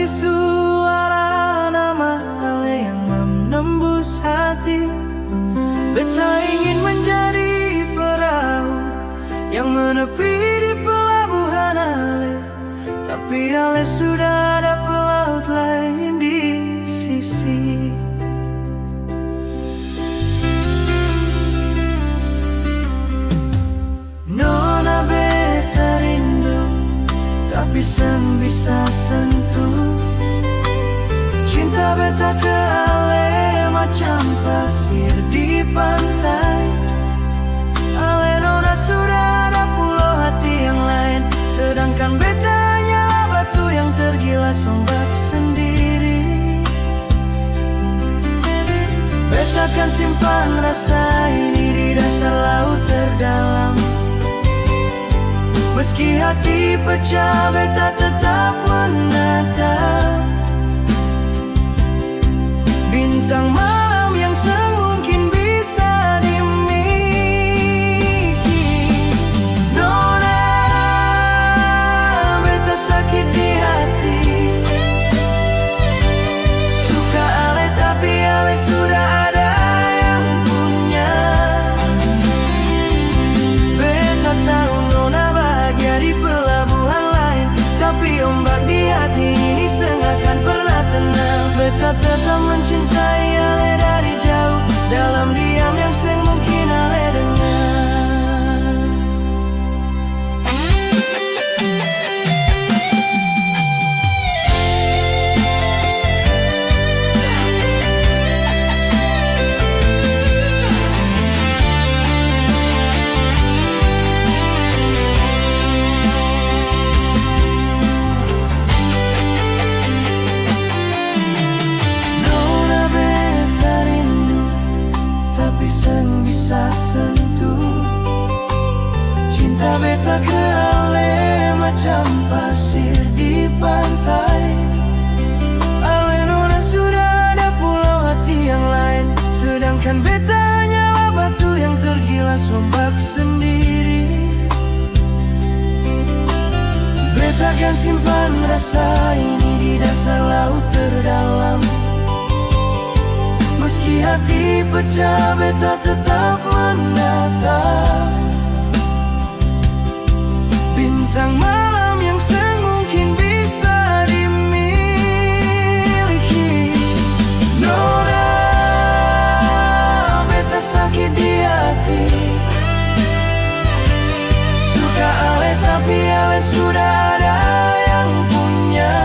suara nama Ale yang menembus hati. Beta ingin menjadi perahu yang menepi di pelabuhan Ale, tapi Ale sudah ada pelaut lain di sisi. Nona beta rindu, tapi seng bisa sentuh. Cinta beta ke Ale macam pasir di pantai. Ale nona sudah ada pulau hati yang lain, sedangkan beta hanyalah batu yang tergilas ombak sendiri. Beta akan simpan rasa ini di dasar laut terdalam. Meski hati pecah, beta tetap menatap bintang malam yang semungkin bisa dimiliki. Nona, beta sakit di hati. Suka Ale tapi Ale sudah ada yang punya. Beta tahu nona bahagia di pelabuhan lain, tapi ombak di hati ini sengakan pernah tenang. Beta tetap mencintai Ale dari jauh, dalam diam yang seng mungkin Ale dengar. Nona beta rindu, tapi seng bisa sentuh. Cinta beta ke Ale macam pasir di pantai. Ale nona sudah ada pulau hati yang lain, sedangkan beta hanyalah batu yang tergilas ombak sendiri. Beta akan simpan rasa ini di dasar laut terdalam. Meski hati pecah, beta tetap menatap bintang malam yang semungkin bisa dimiliki. Nona, beta sakit di hati. Suka Ale tapi Ale sudah ada yang punya.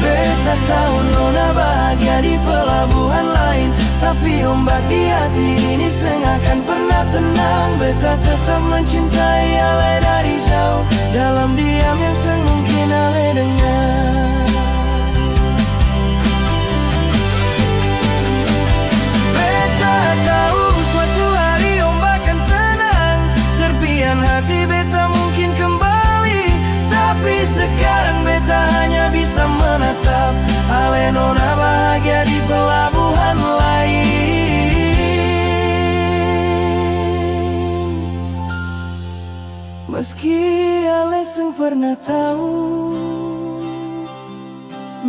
Beta tahu nona bahagia di pelabuhan lain, tapi ombak di hati ini sengakan pernah tenang. Beta tetap mencintai Ale dari jauh, dalam diam yang semungkin Ale dengar. Beta tahu suatu hari ombak akan tenang, serpihan hati beta mungkin kembali, tapi sekarang beta hanya bisa menatap Ale nona bahagia di pelabuhan lain. Meski Ale seng pernah tahu,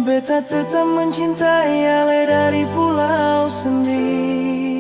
beta tetap mencintai Ale dari pulau sendiri.